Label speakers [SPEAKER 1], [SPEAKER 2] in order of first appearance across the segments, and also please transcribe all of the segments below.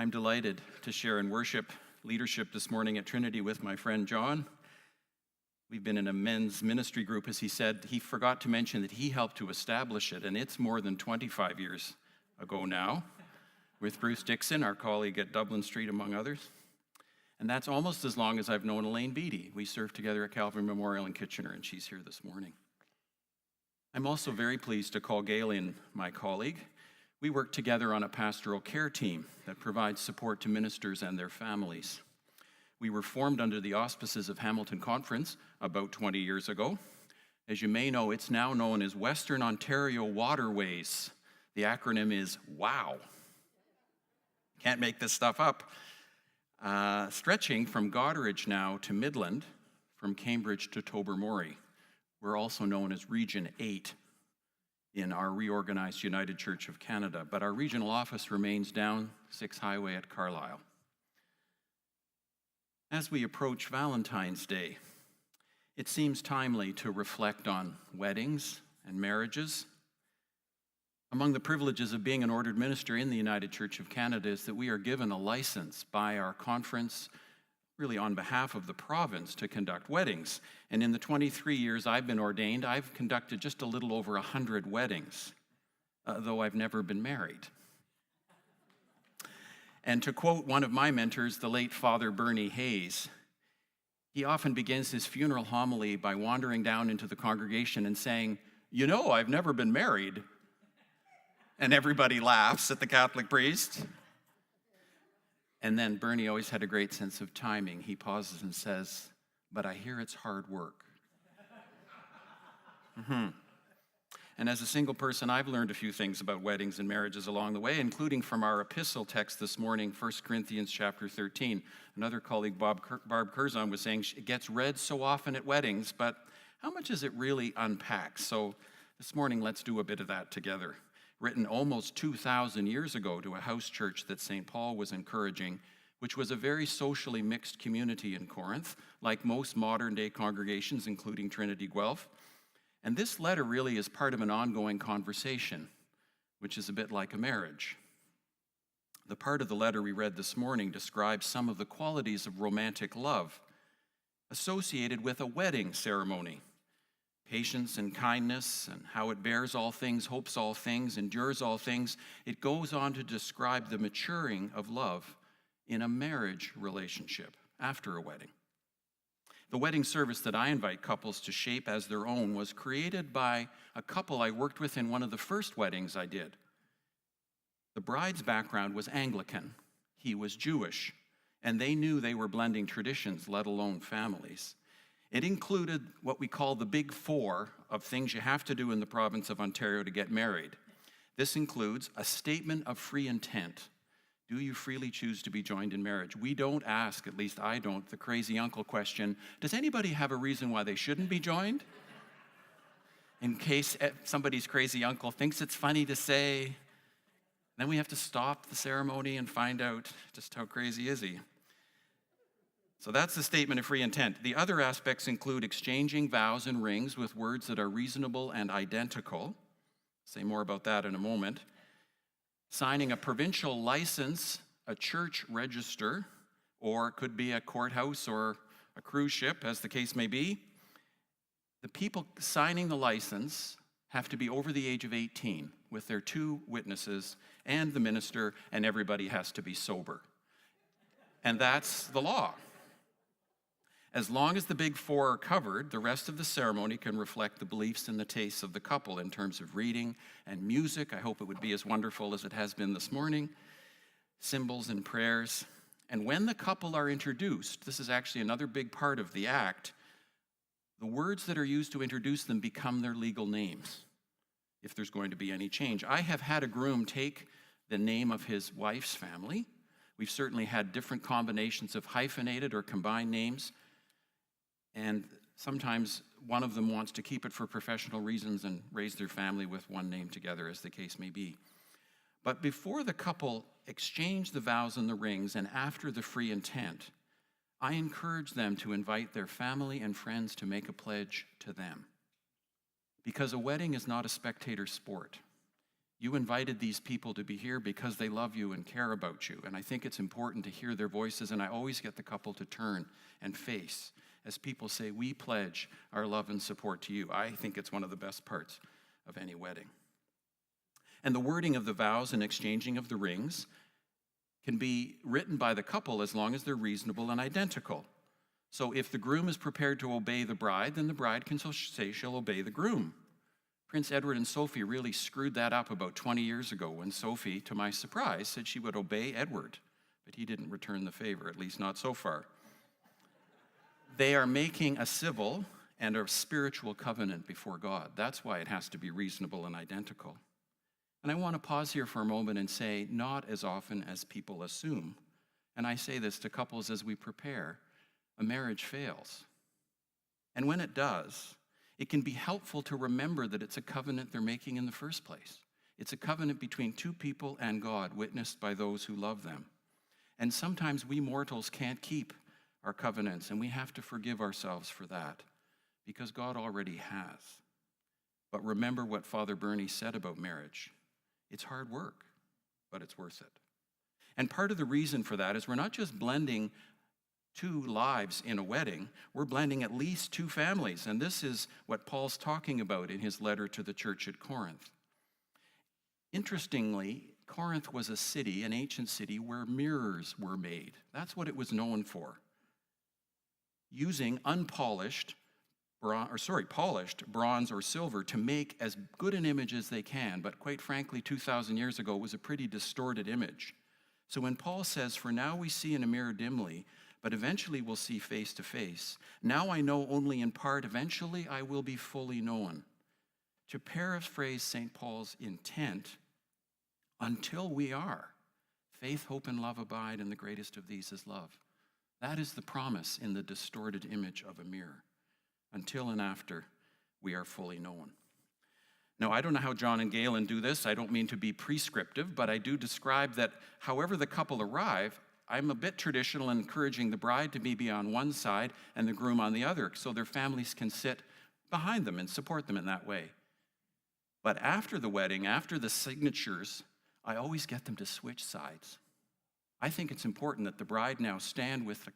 [SPEAKER 1] I'm delighted to share in worship leadership this morning at Trinity with my friend John. We've been in a men's ministry group, as he said. He forgot to mention that he helped to establish it, and it's more than 25 years ago now, with Bruce Dixon, our colleague at Dublin Street, among others. And that's almost as long as I've known Elaine Beattie. We served together at Calvary Memorial in Kitchener, and she's here this morning. I'm also very pleased to call Galen my colleague. We work together on a pastoral care team that provides support to ministers and their families. We were formed under the auspices of Hamilton Conference about 20 years ago. As you may know, it's now known as Western Ontario Waterways. The acronym is WOW. Can't make this stuff up. Stretching from Goderich now to Midland, from Cambridge to Tobermory. We're also known as Region 8 in our reorganized United Church of Canada, but our regional office remains down 6 Highway at Carlisle. As we approach Valentine's Day, it seems timely to reflect on weddings and marriages. Among the privileges of being an ordered minister in the United Church of Canada is that we are given a license by our conference, really on behalf of the province, to conduct weddings. And in the 23 years I've been ordained, I've conducted just a little over 100 weddings, though I've never been married. And to quote one of my mentors, the late Father Bernie Hayes, he often begins his funeral homily by wandering down into the congregation and saying, "You know, I've never been married." And everybody laughs at the Catholic priest. And then Bernie always had a great sense of timing. He pauses and says, "But I hear it's hard work." And as a single person, I've learned a few things about weddings and marriages along the way, including from our epistle text this morning, 1 Corinthians chapter 13. Another colleague, Barb Curzon, was saying it gets read so often at weddings, but how much does it really unpack? So this morning, let's do a bit of that together. Written almost 2,000 years ago to a house church that St. Paul was encouraging, which was a very socially mixed community in Corinth, like most modern-day congregations, including Trinity Guelph. And this letter really is part of an ongoing conversation, which is a bit like a marriage. The part of the letter we read this morning describes some of the qualities of romantic love associated with a wedding ceremony. Patience and kindness, and how it bears all things, hopes all things, endures all things. It goes on to describe the maturing of love in a marriage relationship after a wedding. The wedding service that I invite couples to shape as their own was created by a couple I worked with in one of the first weddings I did. The bride's background was Anglican. He was Jewish, and they knew they were blending traditions, let alone families. It included what we call the big four of things you have to do in the province of Ontario to get married. This includes a statement of free intent. Do you freely choose to be joined in marriage? We don't ask, at least I don't, the crazy uncle question, does anybody have a reason why they shouldn't be joined? In case somebody's crazy uncle thinks it's funny to say, then we have to stop the ceremony and find out just how crazy is he. So that's the statement of free intent. The other aspects include exchanging vows and rings with words that are reasonable and identical. Say more about that in a moment. Signing a provincial license, a church register, or it could be a courthouse or a cruise ship, as the case may be. The people signing the license have to be over the age of 18 with their 2 witnesses and the minister, and everybody has to be sober. And that's the law. As long as the big four are covered, the rest of the ceremony can reflect the beliefs and the tastes of the couple in terms of reading and music. I hope it would be as wonderful as it has been this morning. Symbols and prayers. And when the couple are introduced, this is actually another big part of the act, the words that are used to introduce them become their legal names, if there's going to be any change. I have had a groom take the name of his wife's family. We've certainly had different combinations of hyphenated or combined names. And sometimes one of them wants to keep it for professional reasons and raise their family with one name together, as the case may be. But before the couple exchange the vows and the rings, and after the free intent, I encourage them to invite their family and friends to make a pledge to them. Because a wedding is not a spectator sport. You invited these people to be here because they love you and care about you. And I think it's important to hear their voices, and I always get the couple to turn and face as people say, we pledge our love and support to you. I think it's one of the best parts of any wedding. And the wording of the vows and exchanging of the rings can be written by the couple as long as they're reasonable and identical. So if the groom is prepared to obey the bride, then the bride can say she'll obey the groom. Prince Edward and Sophie really screwed that up about 20 years ago when Sophie, to my surprise, said she would obey Edward, but he didn't return the favor, at least not so far. They are making a civil and a spiritual covenant before God. That's why it has to be reasonable and identical. And I want to pause here for a moment and say, not as often as people assume, and I say this to couples as we prepare, a marriage fails. And when it does, it can be helpful to remember that it's a covenant they're making in the first place. It's a covenant between two people and God, witnessed by those who love them. And sometimes we mortals can't keep our covenants, and we have to forgive ourselves for that, because God already has. But remember what Father Bernie said about marriage. It's hard work, but it's worth it. And part of the reason for that is we're not just blending two lives in a wedding, we're blending at least two families. And this is what Paul's talking about in his letter to the church at Corinth. Interestingly, Corinth was a city, an ancient city, where mirrors were made. That's what it was known for. Using polished bronze or silver to make as good an image as they can. But quite frankly, 2,000 years ago, it was a pretty distorted image. So when Paul says, "For now we see in a mirror dimly, but eventually we'll see face to face. Now I know only in part, eventually I will be fully known." To paraphrase St. Paul's intent, until we are, faith, hope, and love abide, and the greatest of these is love. That is the promise in the distorted image of a mirror. Until and after we are fully known. Now, I don't know how John and Galen do this. I don't mean to be prescriptive, but I do describe that however the couple arrive, I'm a bit traditional, encouraging the bride to be on one side and the groom on the other, so their families can sit behind them and support them in that way. But after the wedding, after the signatures, I always get them to switch sides. I think it's important that the bride now stand with the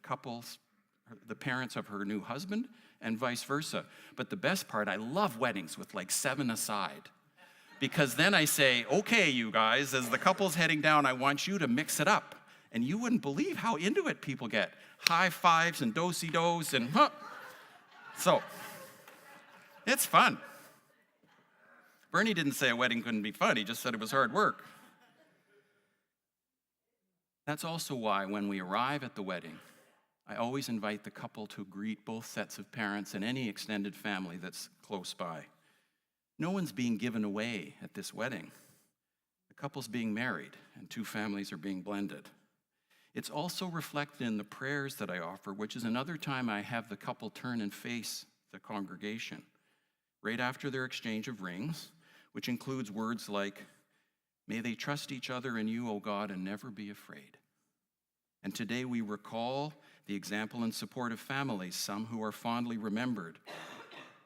[SPEAKER 1] parents of her new husband, and vice versa. But the best part, I love weddings with like 7 aside. Because then I say, okay, you guys, as the couple's heading down, I want you to mix it up. And you wouldn't believe how into it people get. High fives and do-si-dos and So, it's fun. Bernie didn't say a wedding couldn't be fun. He just said it was hard work. That's also why when we arrive at the wedding, I always invite the couple to greet both sets of parents and any extended family that's close by. No one's being given away at this wedding. The couple's being married, and two families are being blended. It's also reflected in the prayers that I offer, which is another time I have the couple turn and face the congregation. Right after their exchange of rings, which includes words like, "May they trust each other in you, O God, and never be afraid." And today we recall the example and support of families, some who are fondly remembered,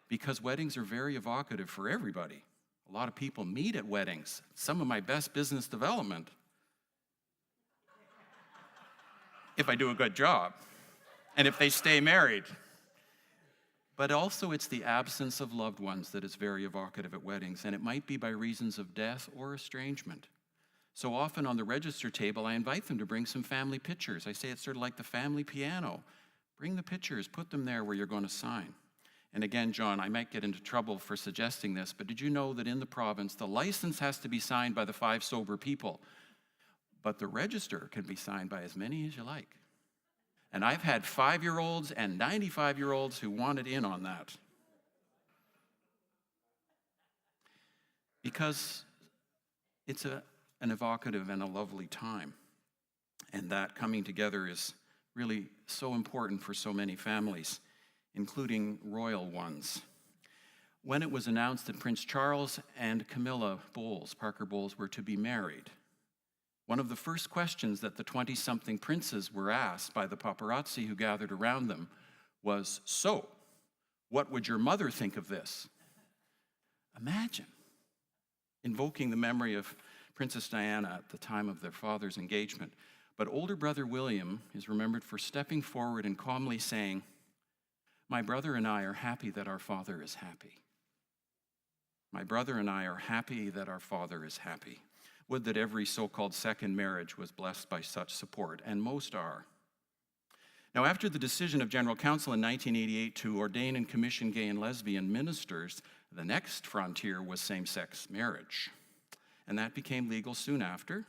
[SPEAKER 1] because weddings are very evocative for everybody. A lot of people meet at weddings. Some of my best business development, if I do a good job, and if they stay married. But also it's the absence of loved ones that is very evocative at weddings, and it might be by reasons of death or estrangement. So often on the register table, I invite them to bring some family pictures. I say it's sort of like the family piano. Bring the pictures, put them there where you're going to sign. And again, John, I might get into trouble for suggesting this, but did you know that in the province, the license has to be signed by the 5 sober people, but the register can be signed by as many as you like? And I've had 5-year-olds and 95-year-olds who wanted in on that. Because it's an evocative and a lovely time. And that coming together is really so important for so many families, including royal ones. When it was announced that Prince Charles and Camilla Bowles, Parker Bowles, were to be married, one of the first questions that the 20-something princes were asked by the paparazzi who gathered around them was, "So, what would your mother think of this?" Imagine. invoking the memory of Princess Diana at the time of their father's engagement. But older brother William is remembered for stepping forward and calmly saying, "My brother and I are happy that our father is happy. My brother and I are happy that our father is happy." Would that every so-called second marriage was blessed by such support, and most are. Now, after the decision of General Council in 1988 to ordain and commission gay and lesbian ministers, the next frontier was same-sex marriage. And that became legal soon after.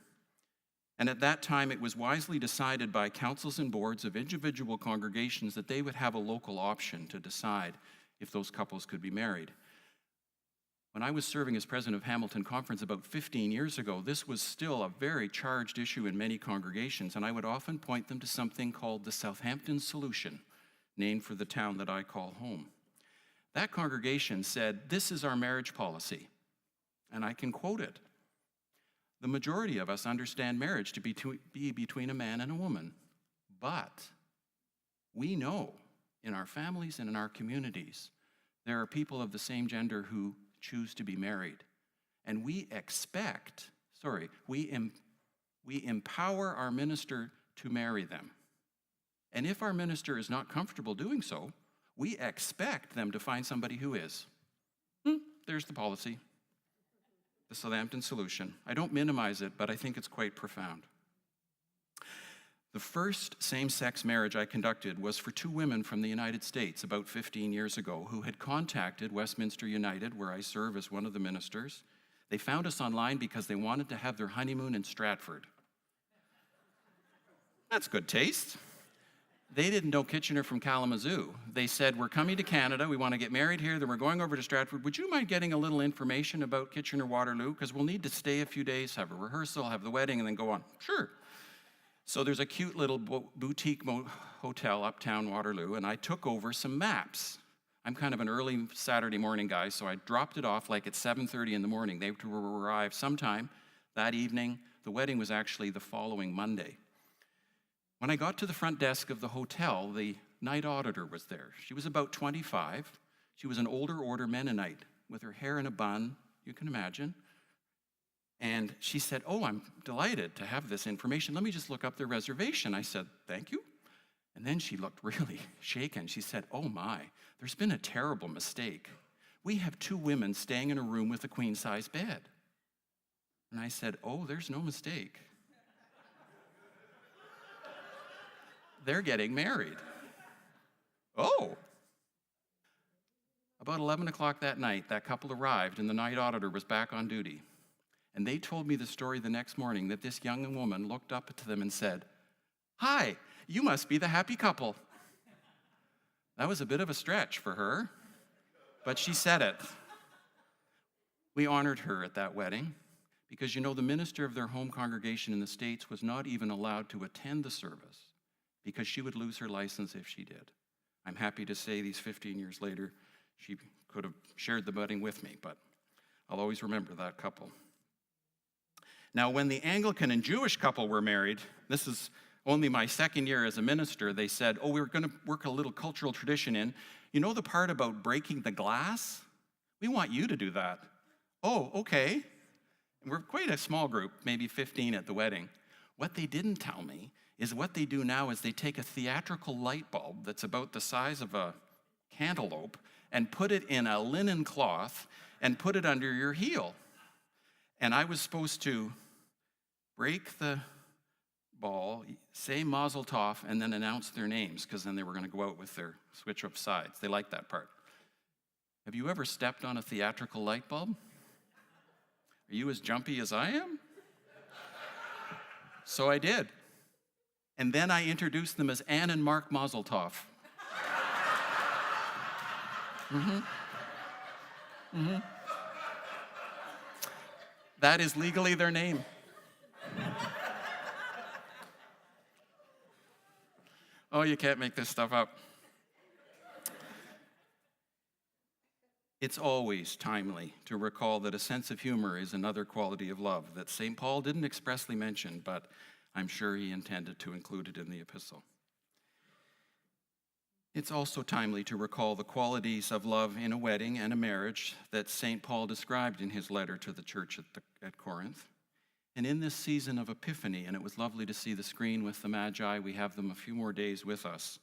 [SPEAKER 1] And at that time, it was wisely decided by councils and boards of individual congregations that they would have a local option to decide if those couples could be married. When I was serving as president of Hamilton Conference about 15 years ago, this was still a very charged issue in many congregations, and I would often point them to something called the Southampton Solution, named for the town that I call home. That congregation said, "This is our marriage policy," and I can quote it. "The majority of us understand marriage to be between a man and a woman, but we know in our families and in our communities there are people of the same gender who choose to be married. And we empower our minister to marry them. And if our minister is not comfortable doing so, we expect them to find somebody who is." There's the policy, the Southampton Solution. I don't minimize it, but I think it's quite profound. The first same-sex marriage I conducted was for two women from the United States about 15 years ago who had contacted Westminster United, where I serve as one of the ministers. They found us online because they wanted to have their honeymoon in Stratford. That's good taste. They didn't know Kitchener from Kalamazoo. They said, "We're coming to Canada, we want to get married here, then we're going over to Stratford. Would you mind getting a little information about Kitchener-Waterloo? Because we'll need to stay a few days, have a rehearsal, have the wedding, and then go on." Sure. So there's a cute little boutique hotel uptown Waterloo, and I took over some maps. I'm kind of an early Saturday morning guy, so I dropped it off like at 7:30 in the morning. They were to arrive sometime that evening. The wedding was actually the following Monday. When I got to the front desk of the hotel, the night auditor was there. She was about 25. She was an older order Mennonite with her hair in a bun, you can imagine. And she said, "Oh, I'm delighted to have this information. Let me just look up their reservation." I said, "Thank you." And then she looked really shaken. She said, "Oh my, there's been a terrible mistake. We have two women staying in a room with a queen-size bed." And I said, "Oh, there's no mistake. They're getting married." Oh. About 11 o'clock that night, that couple arrived, and the night auditor was back on duty. And they told me the story the next morning that this young woman looked up to them and said, "Hi, you must be the happy couple." That was a bit of a stretch for her, but she said it. We honored her at that wedding because, the minister of their home congregation in the States was not even allowed to attend the service because she would lose her license if she did. I'm happy to say these 15 years later, she could have shared the wedding with me, but I'll always remember that couple. Now, when the Anglican and Jewish couple were married, this is only my second year as a minister, they said, "Oh, we're going to work a little cultural tradition in. You know the part about breaking the glass? We want you to do that." "Oh, okay." And we're quite a small group, maybe 15 at the wedding. What they didn't tell me is what they do now is they take a theatrical light bulb that's about the size of a cantaloupe and put it in a linen cloth and put it under your heel. And I was supposed to break the ball, say Mazel Tov, and then announce their names, because then they were going to go out with their switch of sides. They liked that part. Have you ever stepped on a theatrical light bulb? Are you as jumpy as I am? So I did. And then I introduced them as Anne and Mark Mazel Tov. That is legally their name. Oh, you can't make this stuff up. It's always timely to recall that a sense of humor is another quality of love that St. Paul didn't expressly mention, but I'm sure he intended to include it in the epistle. It's also timely to recall the qualities of love in a wedding and a marriage that St. Paul described in his letter to the church at Corinth. And in this season of Epiphany, and it was lovely to see the screen with the Magi, we have them a few more days with us,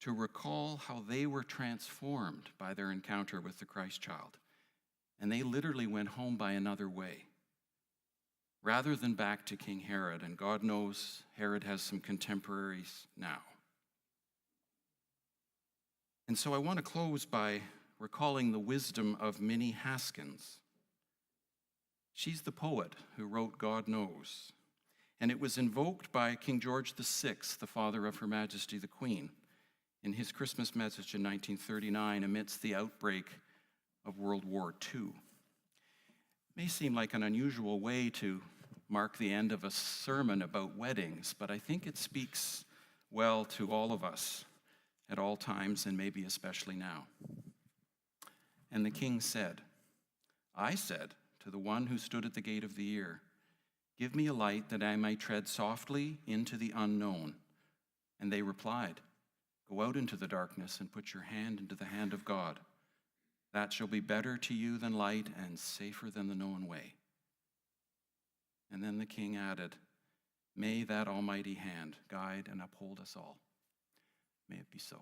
[SPEAKER 1] to recall how they were transformed by their encounter with the Christ child. And they literally went home by another way, rather than back to King Herod. And God knows Herod has some contemporaries now. And so I want to close by recalling the wisdom of Minnie Haskins. She's the poet who wrote God Knows. And it was invoked by King George VI, the father of Her Majesty the Queen, in his Christmas message in 1939 amidst the outbreak of World War II. It may seem like an unusual way to mark the end of a sermon about weddings, but I think it speaks well to all of us at all times, and maybe especially now. And the king said, I said to the one who stood at the gate of the ear, give me a light that I may tread softly into the unknown. And they replied, go out into the darkness and put your hand into the hand of God. That shall be better to you than light and safer than the known way. And then the king added, may that almighty hand guide and uphold us all. May it be so.